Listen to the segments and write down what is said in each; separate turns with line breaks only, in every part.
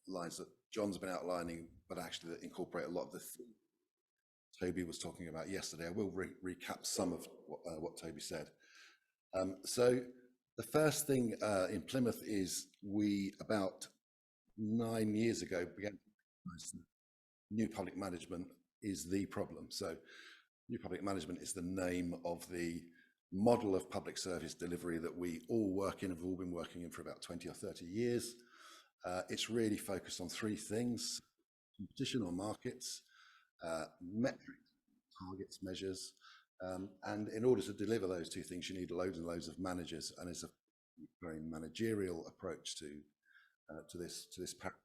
lines that John's been outlining, but actually that incorporate a lot of the Toby was talking about yesterday. I will recap some of what Toby said. So the first thing in Plymouth is we, about 9 years ago, began to recognize that new public management is the problem. So new public management is the name of the model of public service delivery that we all work in, have all been working in for about 20 or 30 years. It's really focused on three things: competition or markets, metrics, targets, measures, and in order to deliver those two things, you need loads and loads of managers, and it's a very managerial approach to this paradigm.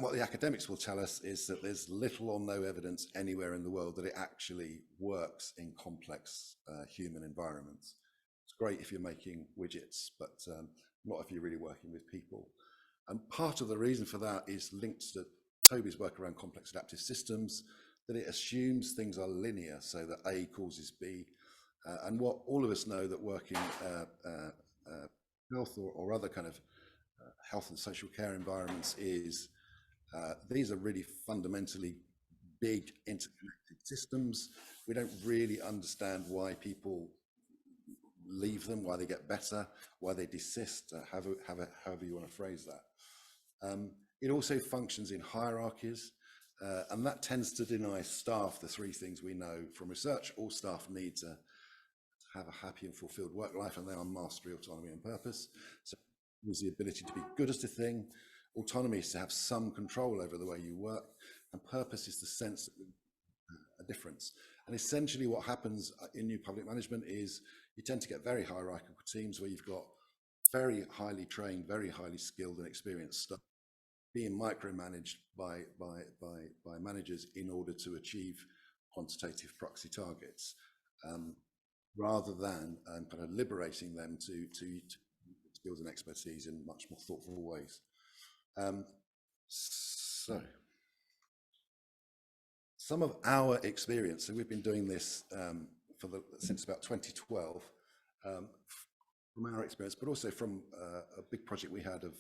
What the academics will tell us is that there's little or no evidence anywhere in the world that it actually works in complex human environments. It's great if you're making widgets, but not if you're really working with people. And part of the reason for that is linked to Toby's work around complex adaptive systems, that it assumes things are linear, so that A causes B. And what all of us know that work in health or other kind of health and social care environments is these are really fundamentally big interconnected systems. We don't really understand why people leave them, why they get better, why they desist, however you want to phrase that. It also functions in hierarchies, and that tends to deny staff the three things we know from research. All staff need to have a happy and fulfilled work life, and they are mastery, autonomy, and purpose. So there's the ability to be good at a thing. Autonomy is to have some control over the way you work, and purpose is the sense of a difference. And essentially what happens in new public management is you tend to get very hierarchical teams where you've got very highly trained, very highly skilled and experienced staff being micromanaged by managers in order to achieve quantitative proxy targets, rather than kind of liberating them to skills and expertise in much more thoughtful ways. So some of our experience, so we've been doing this since about 2012, from our experience, but also from a big project we had of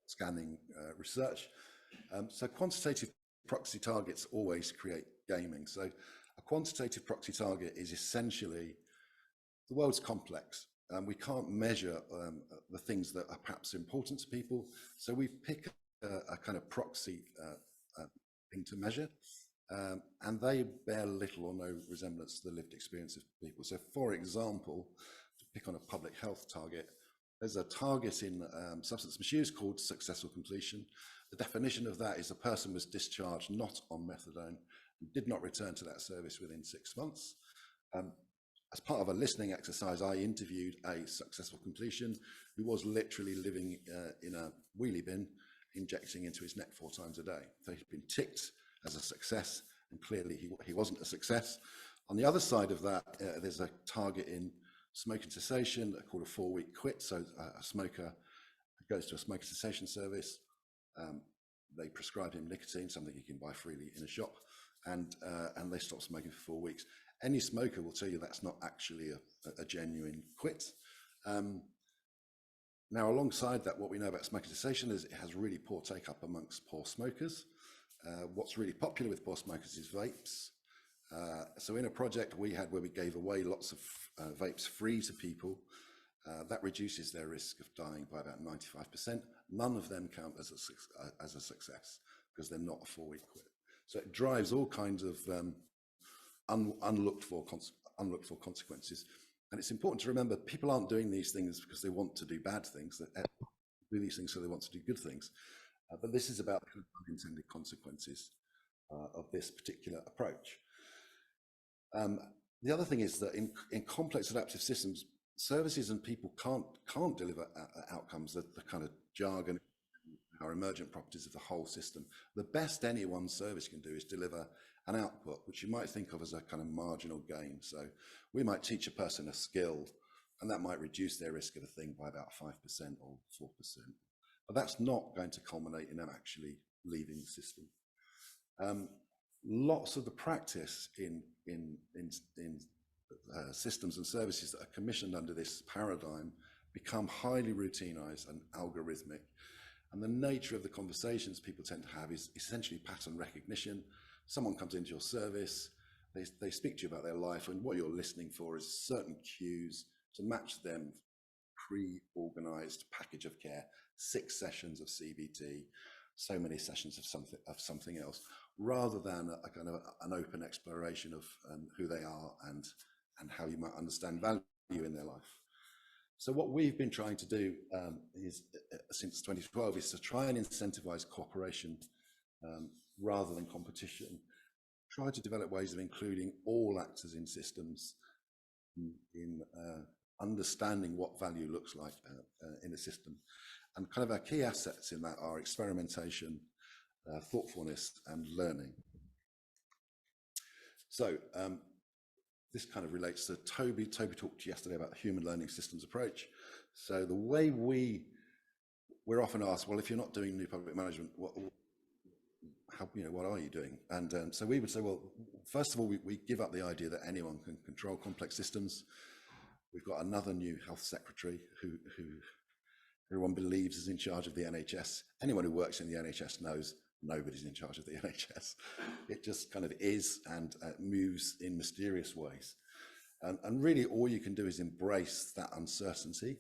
scanning research. So quantitative proxy targets always create gaming. So a quantitative proxy target is essentially, the world's complex. We can't measure the things that are perhaps important to people. So we pick a kind of proxy thing to measure, and they bear little or no resemblance to the lived experience of people. So for example, to pick on a public health target, there's a target in substance misuse called successful completion. The definition of that is a person was discharged not on methadone and did not return to that service within 6 months. As part of a listening exercise, I interviewed a successful completion who was literally living in a wheelie bin, injecting into his neck 4 times a day. So he'd been ticked as a success, and clearly he wasn't a success. On the other side of that, there's a target in smoking cessation called a 4-week quit. So a smoker goes to a smoking cessation service. They prescribe him nicotine, something he can buy freely in a shop, and they stop smoking for 4 weeks. Any smoker will tell you that's not actually a genuine quit. Now, alongside that, what we know about smoking cessation is it has really poor take-up amongst poor smokers. What's really popular with poor smokers is vapes. So in a project we had where we gave away lots of vapes free to people, that reduces their risk of dying by about 95%. None of them count as a success because they're not a 4-week quit. So it drives all kinds of unlooked for consequences. And it's important to remember people aren't doing these things because they want to do bad things. They do these things so they want to do good things. But this is about the unintended consequences of this particular approach. The other thing is that in complex adaptive systems, services and people can't deliver outcomes, the kind of jargon, our emergent properties of the whole system. The best any one service can do is deliver an output, which you might think of as a kind of marginal gain. So we might teach a person a skill, and that might reduce their risk of a thing by about 5% or 4%. But that's not going to culminate in them actually leaving the system. Lots of the practice in systems and services that are commissioned under this paradigm become highly routinized and algorithmic. And the nature of the conversations people tend to have is essentially pattern recognition. Someone comes into your service, they speak to you about their life, and what you're listening for is certain cues to match them pre-organized package of care, 6 sessions of CBT, so many sessions of something else, rather than a kind of an open exploration of who they are and how you might understand value in their life. So what we've been trying to do is, since 2012, is to try and incentivize cooperation rather than competition. Try to develop ways of including all actors in systems in understanding what value looks like in a system. And kind of our key assets in that are experimentation, thoughtfulness, and learning. So this kind of relates to Toby. Toby talked yesterday about the human learning systems approach. So the way we're often asked, well, if you're not doing new public management, what are you doing? And so we would say, well, first of all, we give up the idea that anyone can control complex systems. We've got another new health secretary who everyone believes is in charge of the NHS. Anyone who works in the NHS knows nobody's in charge of the NHS. It just kind of is and moves in mysterious ways. And really all you can do is embrace that uncertainty.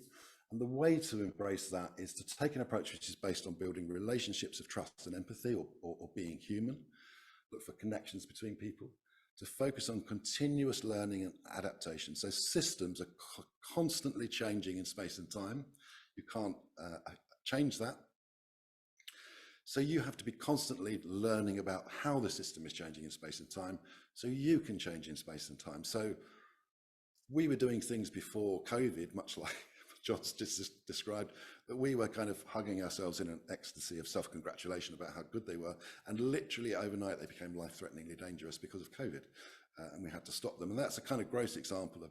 And the way to embrace that is to take an approach which is based on building relationships of trust and empathy, or being human, look for connections between people, to focus on continuous learning and adaptation. So systems are constantly changing in space and time. You can't change that. So you have to be constantly learning about how the system is changing in space and time, so you can change in space and time. So we were doing things before COVID, much like John's just described, that we were kind of hugging ourselves in an ecstasy of self-congratulation about how good they were. And literally overnight, they became life-threateningly dangerous because of COVID. And we had to stop them. And that's a kind of gross example of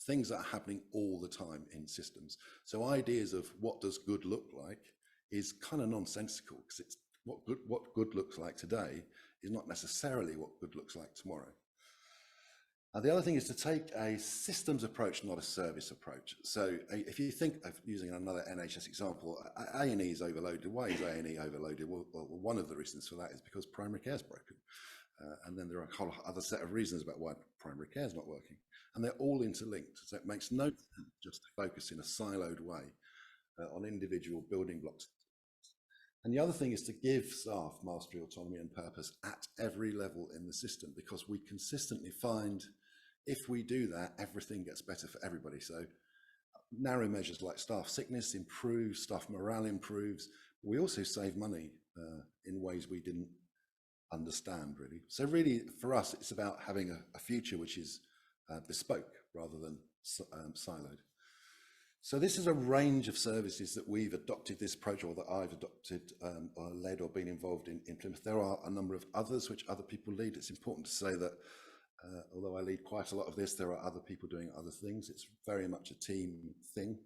things that are happening all the time in systems. So ideas of what does good look like is kind of nonsensical, because it's what good looks like today is not necessarily what good looks like tomorrow. The other thing is to take a systems approach, not a service approach. So if you think of using another NHS example, A&E is overloaded. Why is A&E overloaded? Well, one of the reasons for that is because primary care is broken. And then there are a whole other set of reasons about why primary care is not working. And they're all interlinked. So it makes no sense just to focus in a siloed way on individual building blocks. And the other thing is to give staff mastery, autonomy, and purpose at every level in the system, because we consistently find if we do that, everything gets better for everybody. So narrow measures like staff sickness improves, staff morale improves. We also save money in ways we didn't understand, really. So really, for us, it's about having a future which is bespoke rather than siloed. So this is a range of services that we've adopted this approach, or that I've adopted or led or been involved in Plymouth. There are a number of others which other people lead. It's important to say that although I lead quite a lot of this, there are other people doing other things. It's very much a team thing.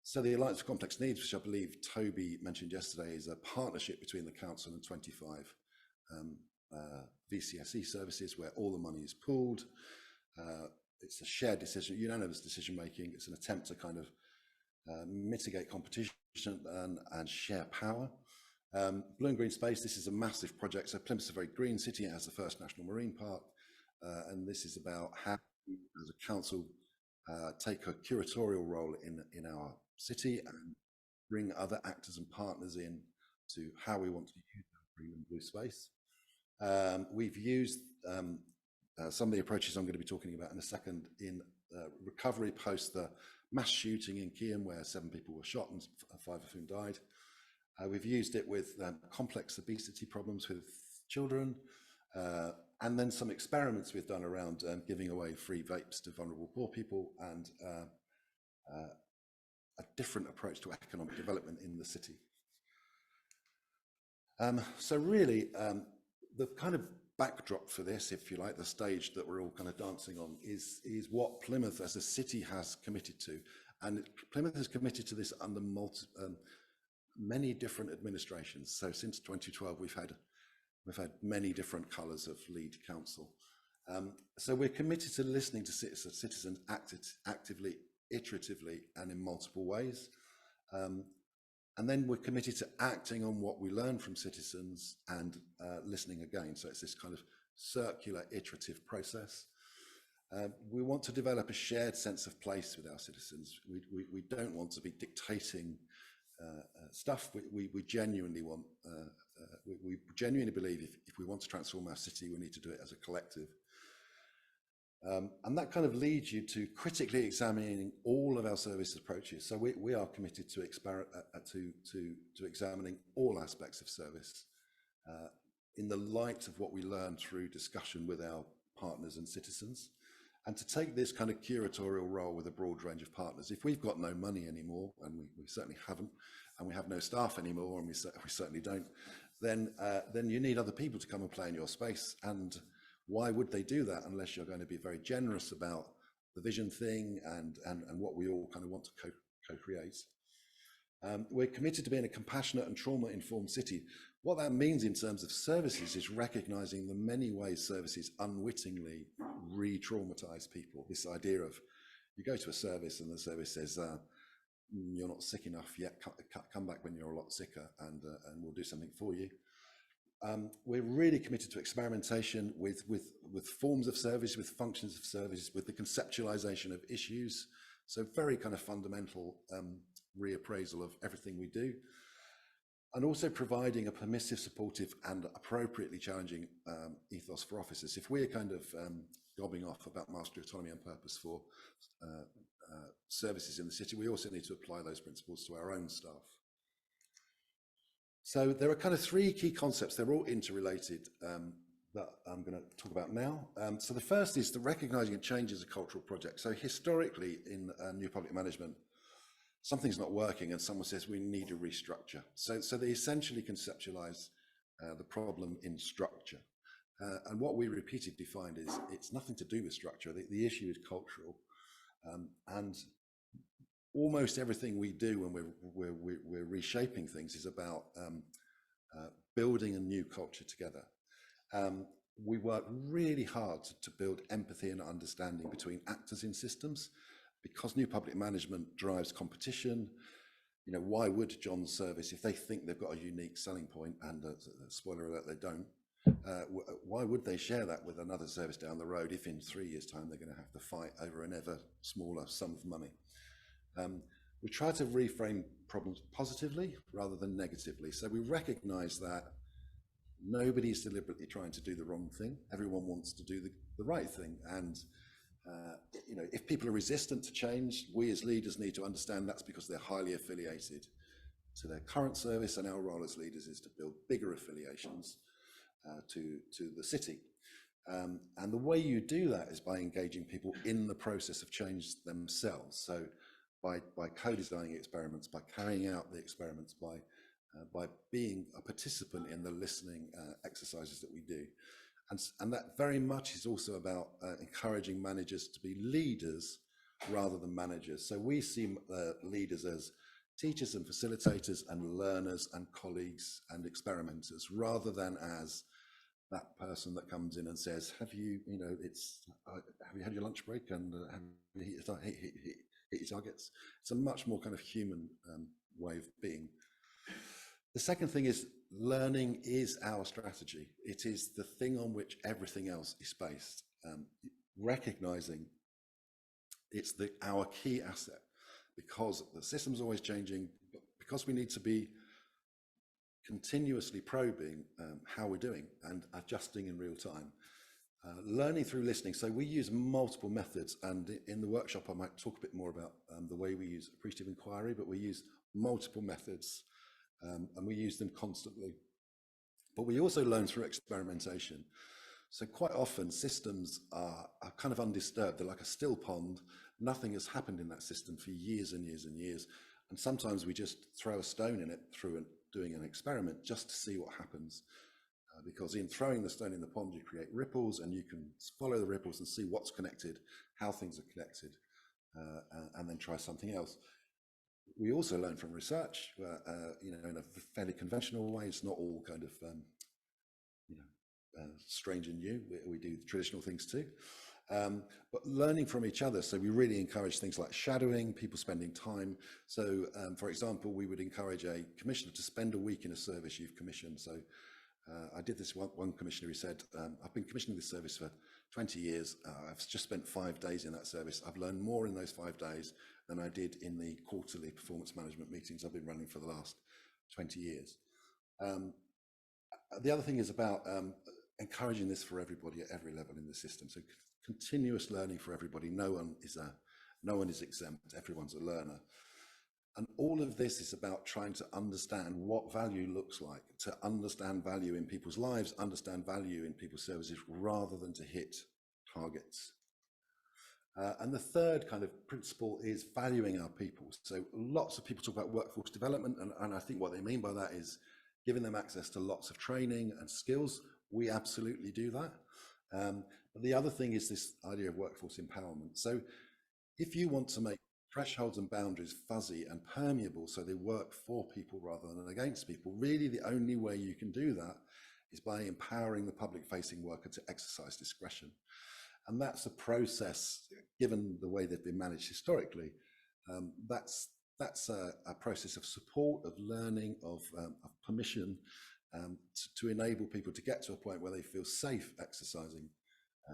So the Alliance for Complex Needs, which I believe Toby mentioned yesterday, is a partnership between the council and 25 VCSE services where all the money is pooled. It's a shared decision, unanimous decision making. It's an attempt to kind of mitigate competition and share power. Blue and Green Space, this is a massive project. So Plymouth's a very green city. It has the first national marine park. And this is about how we, as a council, take a curatorial role in our city and bring other actors and partners in to how we want to use green and blue space. We've used some of the approaches I'm going to be talking about in a second in recovery post the mass shooting in Kiam, where 7 people were shot and 5 of whom died. We've used it with complex obesity problems with children, and then some experiments we've done around giving away free vapes to vulnerable poor people, and a different approach to economic development in the city. So really, the kind of backdrop for this, if you like, the stage that we're all kind of dancing on, is what Plymouth as a city has committed to. And Plymouth has committed to this under many different administrations. So since 2012, we've had many different colours of lead council. So we're committed to listening to citizens actively, iteratively, and in multiple ways. And then we're committed to acting on what we learn from citizens and listening again. So it's this kind of circular, iterative process. We want to develop a shared sense of place with our citizens. We don't want to be dictating stuff. We genuinely want, we genuinely believe if we want to transform our city, we need to do it as a collective. And that kind of leads you to critically examining all of our service approaches. So we are committed to examining all aspects of service in the light of what we learn through discussion with our partners and citizens, and to take this kind of curatorial role with a broad range of partners. If we've got no money anymore, and we certainly haven't, and we have no staff anymore, and we certainly don't, then you need other people to come and play in your space. And why would they do that unless you're going to be very generous about the vision thing and what we all kind of want to co-create? We're committed to being a compassionate and trauma-informed city. What that means in terms of services is recognizing the many ways services unwittingly re-traumatize people. This idea of you go to a service and the service says, you're not sick enough yet, come back when you're a lot sicker and we'll do something for you. We're really committed to experimentation with forms of service, with functions of service, with the conceptualization of issues. So very kind of fundamental reappraisal of everything we do. And also providing a permissive, supportive and appropriately challenging ethos for officers. If we're kind of gobbing off about mastery, autonomy and purpose for services in the city, we also need to apply those principles to our own staff. So there are kind of three key concepts. They're all interrelated that I'm going to talk about now. So the first is the recognizing and change as a cultural project. So historically in new public management, something's not working and someone says we need a restructure. So they essentially conceptualize the problem in structure. And what we repeatedly find is it's nothing to do with structure. The issue is cultural. And almost everything we do when we're reshaping things is about building a new culture together. We work really hard to build empathy and understanding between actors in systems, because new public management drives competition. You know, why would John's service, if they think they've got a unique selling point, and spoiler alert, they don't, why would they share that with another service down the road if in 3 years' time they're going to have to fight over an ever smaller sum of money? We try to reframe problems positively rather than negatively. So we recognize that nobody's deliberately trying to do the wrong thing. Everyone wants to do the right thing. And you know, if people are resistant to change, we as leaders need to understand that's because they're highly affiliated to their current service, and our role as leaders is to build bigger affiliations to the city. And the way you do that is by engaging people in the process of change themselves. So by co-designing experiments, by carrying out the experiments, by being a participant in the listening exercises that we do. And that very much is also about encouraging managers to be leaders rather than managers. So we see leaders as teachers and facilitators and learners and colleagues and experimenters, rather than as that person that comes in and says, have you had your lunch break, and have you hit your targets? It's a much more kind of human way of being. The second thing is learning is our strategy. It is the thing on which everything else is based. Recognizing it's our key asset, because the system's always changing, because we need to be continuously probing how we're doing and adjusting in real time. Learning through listening. So we use multiple methods, and in the workshop I might talk a bit more about the way we use appreciative inquiry, but we use multiple methods and we use them constantly. But we also learn through experimentation. So quite often systems are kind of undisturbed. They're like a still pond. Nothing has happened in that system for years and years and years. And sometimes we just throw a stone in it through doing an experiment just to see what happens. Because in throwing the stone in the pond, you create ripples, and you can follow the ripples and see what's connected, how things are connected, and then try something else. We also learn from research, in a fairly conventional way. It's not all kind of, strange and new. We do traditional things too. but learning from each other. So we really encourage things like shadowing, people spending time. So for example, we would encourage a commissioner to spend a week in a service you've commissioned. So I did this one commissioner who said, I've been commissioning this service for 20 years. I've just spent 5 days in that service. I've learned more in those 5 days than I did in the quarterly performance management meetings I've been running for the last 20 years. The other thing is about encouraging this for everybody at every level in the system. So continuous learning for everybody. No one is exempt. Everyone's a learner. And all of this is about trying to understand what value looks like, to understand value in people's lives, understand value in people's services, rather than to hit targets. And the third kind of principle is valuing our people. So lots of people talk about workforce development, and I think what they mean by that is giving them access to lots of training and skills. We absolutely do that. But the other thing is this idea of workforce empowerment. So if you want to make thresholds and boundaries fuzzy and permeable so they work for people rather than against people, really the only way you can do that is by empowering the public-facing worker to exercise discretion. And that's a process, given the way they've been managed historically, that's a process of support, of learning, of permission, to enable people to get to a point where they feel safe exercising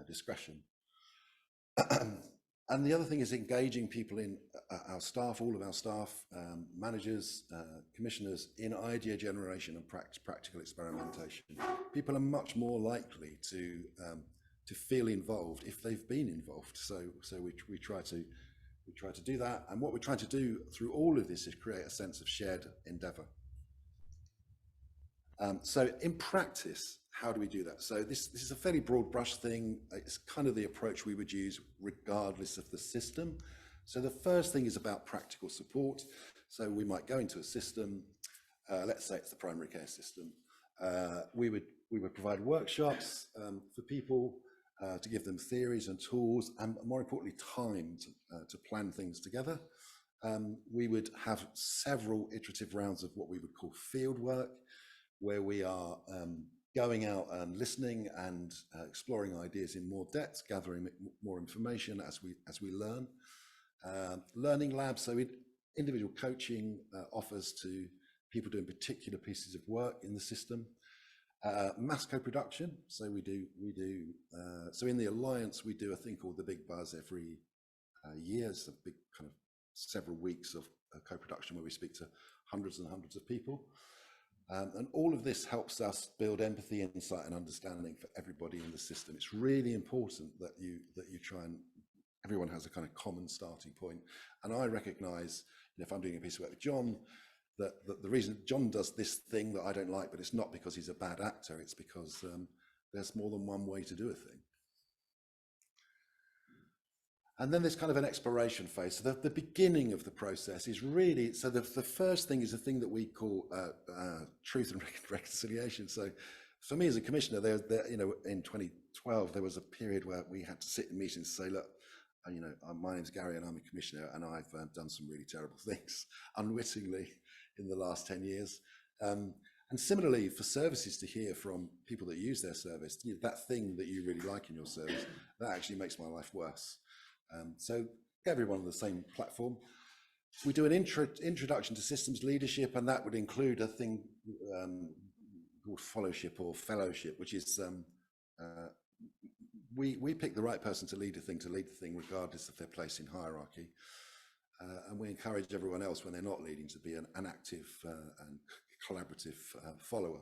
discretion. And the other thing is engaging people in our staff, all of our staff, managers, commissioners, in idea generation and practical experimentation. People are much more likely to feel involved if they've been involved. So we try to do that. And what we're trying to do through all of this is create a sense of shared endeavour. So in practice, how do we do that? So this is a fairly broad brush thing. It's kind of the approach we would use regardless of the system. So the first thing is about practical support. So we might go into a system, let's say it's the primary care system. We would provide workshops for people to give them theories and tools, and more importantly, time to plan things together. We would have several iterative rounds of what we would call field work, where we are going out and listening and exploring ideas in more depth, gathering more information as we learn. Learning labs, so individual coaching offers to people doing particular pieces of work in the system. Mass co-production, so we do so in the Alliance we do a thing called the Big Buzz every year. It's a big kind of several weeks of co-production where we speak to hundreds and hundreds of people. And all of this helps us build empathy, insight, and understanding for everybody in the system. It's really important that you try and everyone has a kind of common starting point. And I recognise, if I'm doing a piece of work with John, that the reason John does this thing that I don't like, but it's not because he's a bad actor. It's because there's more than one way to do a thing. And then there's kind of an exploration phase. So the beginning of the process is really, so the first thing is a thing that we call truth and reconciliation. So for me as a commissioner, there, in 2012, there was a period where we had to sit in meetings and say, look, my name's Gary and I'm a commissioner and I've done some really terrible things unwittingly in the last 10 years. And similarly, for services to hear from people that use their service, that thing that you really like in your service, that actually makes my life worse. So everyone on the same platform. We do an introduction to systems leadership, and that would include a thing called fellowship or fellowship, which is we pick the right person to lead the thing regardless of their place in hierarchy, and we encourage everyone else when they're not leading to be an active and collaborative follower.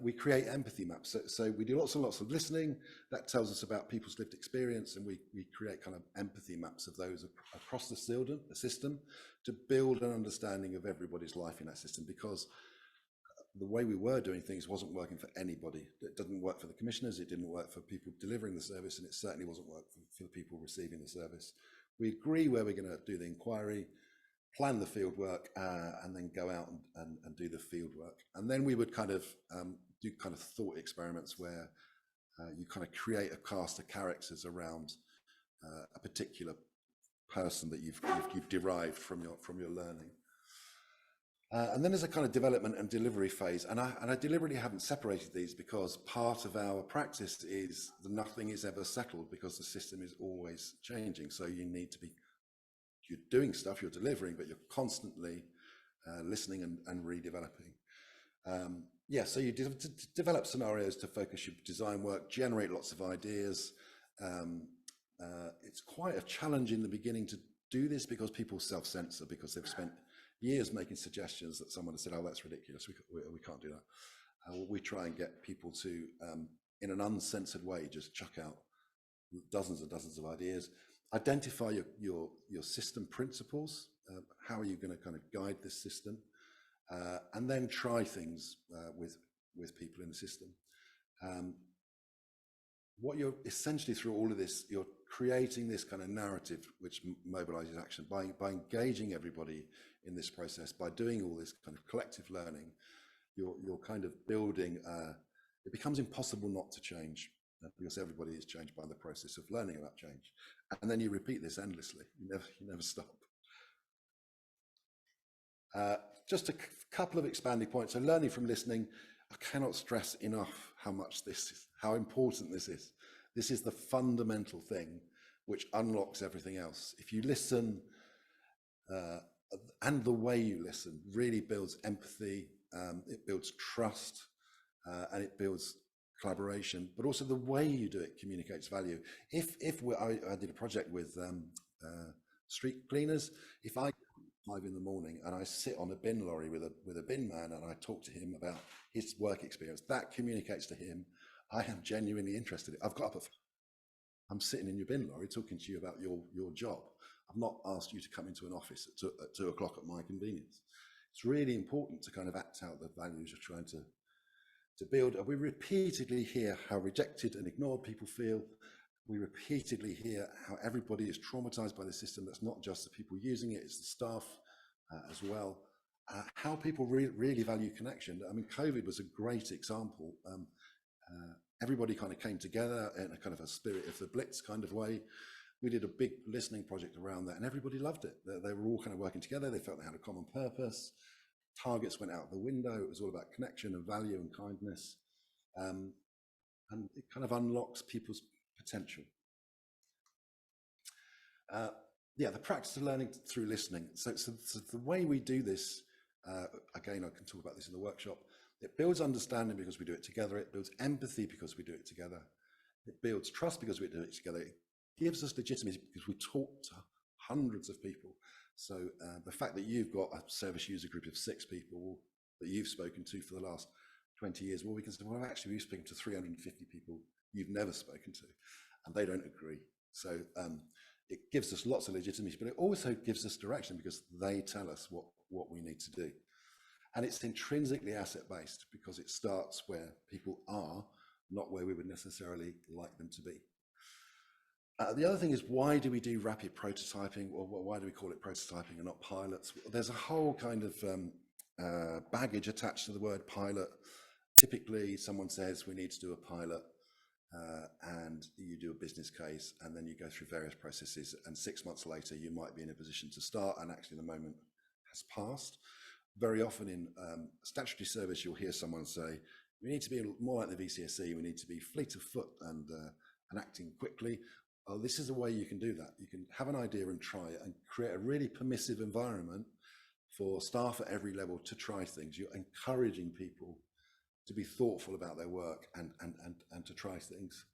We create empathy maps. So we do lots and lots of listening. That tells us about people's lived experience, and we create kind of empathy maps of those across the system to build an understanding of everybody's life in that system, because the way we were doing things wasn't working for anybody. It didn't work for the commissioners, it didn't work for people delivering the service, and it certainly wasn't work for the people receiving the service. We agree where we're going to do the inquiry, plan the field work, and then go out and do the field work. And then we would kind of do kind of thought experiments where you kind of create a cast of characters around a particular person that you've derived from your learning. And then there's a kind of development and delivery phase. And I deliberately haven't separated these because part of our practice is that nothing is ever settled because the system is always changing. So you need to be, you're doing stuff, you're delivering, but you're constantly listening and redeveloping. Yeah, so you develop scenarios to focus your design work, generate lots of ideas. It's quite a challenge in the beginning to do this because people self-censor because they've spent years making suggestions that someone has said, oh, that's ridiculous, we can't do that. We try and get people to, in an uncensored way, just chuck out dozens and dozens of ideas, identify your system principles, how are you going to kind of guide this system, and then try things with people in the system. What you're essentially through all of this, you're creating this kind of narrative which mobilizes action by engaging everybody in this process, by doing all this kind of collective learning. You're kind of building, it becomes impossible not to change because everybody is changed by the process of learning about change. And then you repeat this endlessly, you never stop. Just a couple of expanding points. So learning from listening, I cannot stress enough how much this is, how important this is. This is the fundamental thing which unlocks everything else. If you listen, and the way you listen really builds empathy, it builds trust, and it builds collaboration, but also the way you do it communicates value. I did a project with street cleaners. If I 5 in the morning and I sit on a bin lorry with a bin man and I talk to him about his work experience, that communicates to him, I am genuinely interested. I've got up at, I'm sitting in your bin lorry talking to you about your job. I've not asked you to come into an office at 2 o'clock at my convenience. It's really important to kind of act out the values you're trying to build. We repeatedly hear how rejected and ignored people feel. We repeatedly hear how everybody is traumatized by the system. That's not just the people using it, it's the staff as well. How people really value connection. I mean, COVID was a great example. Everybody kind of came together in a kind of a spirit of the Blitz kind of way. We did a big listening project around that and everybody loved it. They were all kind of working together. They felt they had a common purpose. Targets went out the window. It was all about connection and value and kindness. And it kind of unlocks people's potential. Yeah, the practice of learning through listening. So the way we do this, again, I can talk about this in the workshop, it builds understanding because we do it together. It builds empathy because we do it together. It builds trust because we do it together. It gives us legitimacy because we talk to hundreds of people. So the fact that you've got a service user group of 6 people that you've spoken to for the last 20 years, well, we can say, well, actually, we've spoken to 350 people you've never spoken to, and they don't agree. So it gives us lots of legitimacy, but it also gives us direction because they tell us what we need to do. And it's intrinsically asset-based because it starts where people are, not where we would necessarily like them to be. The other thing is, why do we do rapid prototyping, or why do we call it prototyping and not pilots? There's a whole kind of baggage attached to the word pilot. Typically, someone says we need to do a pilot, and you do a business case, and then you go through various processes, and 6 months later, you might be in a position to start, and actually the moment has passed. Very often in statutory service, you'll hear someone say, we need to be more like the VCSE, we need to be fleet of foot and acting quickly. Oh, this is a way you can do that. You can have an idea and try it and create a really permissive environment for staff at every level to try things. You're encouraging people to be thoughtful about their work and to try things.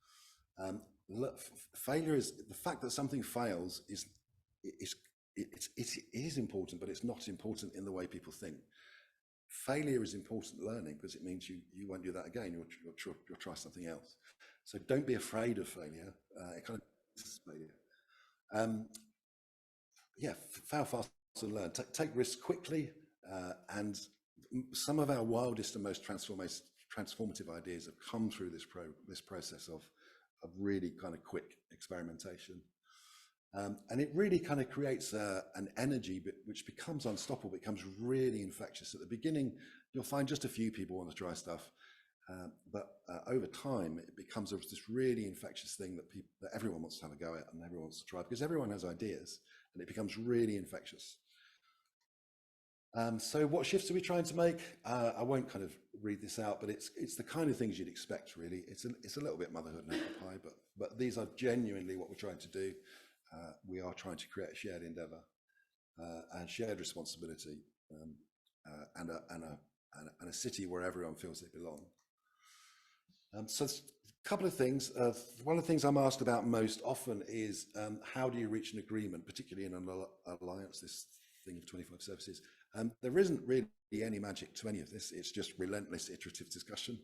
Failure is, the fact that something fails it is important, but it's not important in the way people think. Failure is important learning because it means you won't do that again. You'll try something else. So don't be afraid of failure. It kind of is failure. Yeah, fail fast and learn. Take risks quickly, and some of our wildest and most transformative ideas have come through this process of really kind of quick experimentation. And it really kind of creates an energy which becomes unstoppable, becomes really infectious. At the beginning, you'll find just a few people want to try stuff, but over time, it becomes this really infectious thing that everyone wants to have a go at and everyone wants to try because everyone has ideas, and it becomes really infectious. So what shifts are we trying to make? I won't kind of read this out, but it's the kind of things you'd expect, really. It's a little bit motherhood and apple pie, but these are genuinely what we're trying to do. We are trying to create a shared endeavour and shared responsibility, and a city where everyone feels they belong. So a couple of things. One of the things I'm asked about most often is how do you reach an agreement, particularly in an alliance, this thing of 25 services. There isn't really any magic to any of this. It's just relentless iterative discussion,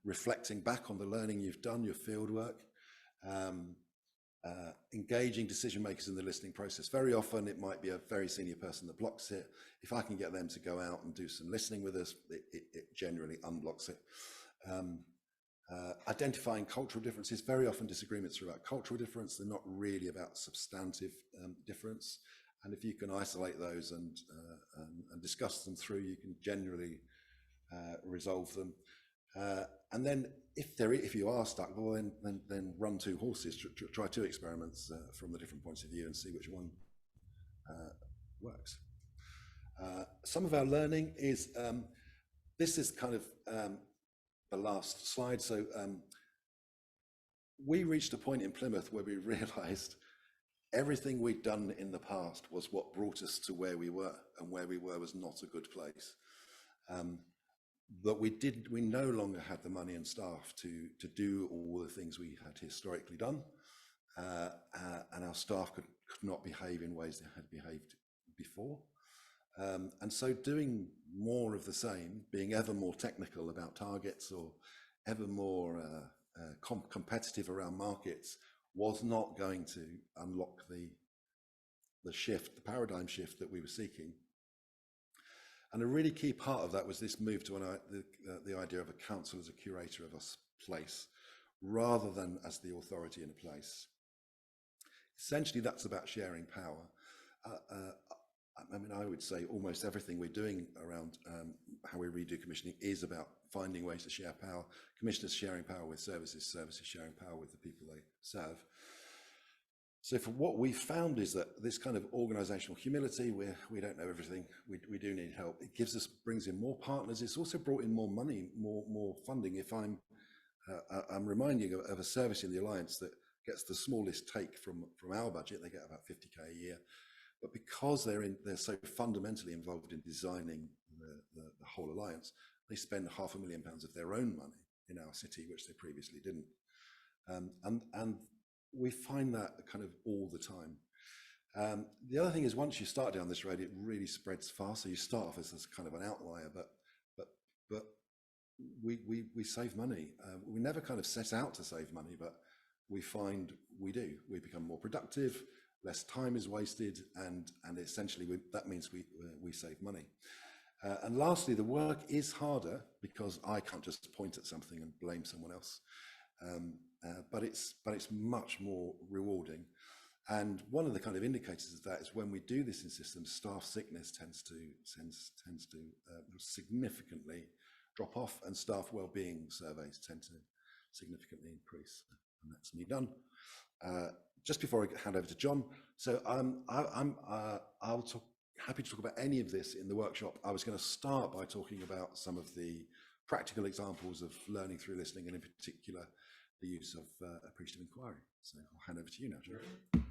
reflecting back on the learning you've done, your field work, engaging decision makers in the listening process. Very often it might be a very senior person that blocks it. If I can get them to go out and do some listening with us, it generally unblocks it. Identifying cultural differences. Very often disagreements are about cultural difference. They're not really about substantive difference. And if you can isolate those and discuss them through, you can generally resolve them. And then if you are stuck, well, then run two horses, try two experiments from the different points of view and see which one works. Some of our learning is, this is kind of the last slide. So we reached a point in Plymouth where we realized everything we'd done in the past was what brought us to where we were, and where we were was not a good place. But we no longer had the money and staff to do all the things we had historically done, and our staff could not behave in ways they had behaved before. And so doing more of the same, being ever more technical about targets or ever more competitive around markets, was not going to unlock the shift, the paradigm shift that we were seeking. And a really key part of that was this move to the idea of a council as a curator of a place, rather than as the authority in a place. Essentially, that's about sharing power. I mean, I would say almost everything we're doing around how we redo commissioning is about finding ways to share power. Commissioners sharing power with services, services sharing power with the people they serve. So for what we found is that this kind of organizational humility, where we don't know everything, we do need help. It brings in more partners. It's also brought in more money, more funding. If I'm reminding of a service in the Alliance that gets the smallest take from our budget, they get about 50k a year. But because they're so fundamentally involved in designing the whole Alliance, they spend £500,000 of their own money in our city, which they previously didn't. And we find that kind of all the time. The other thing is, once you start down this road, it really spreads fast. So you start off as kind of an outlier, but we save money. We never kind of set out to save money, but we find we do. We become more productive. Less time is wasted, and essentially that means we save money. And lastly, the work is harder because I can't just point at something and blame someone else. But it's much more rewarding. And one of the kind of indicators of that is when we do this in systems, staff sickness tends to significantly drop off, and staff well-being surveys tend to significantly increase. And that's me done. Just before I hand over to John, so happy to talk about any of this in the workshop. I was going to start by talking about some of the practical examples of learning through listening, and in particular, the use of appreciative inquiry. So I'll hand over to you now, John.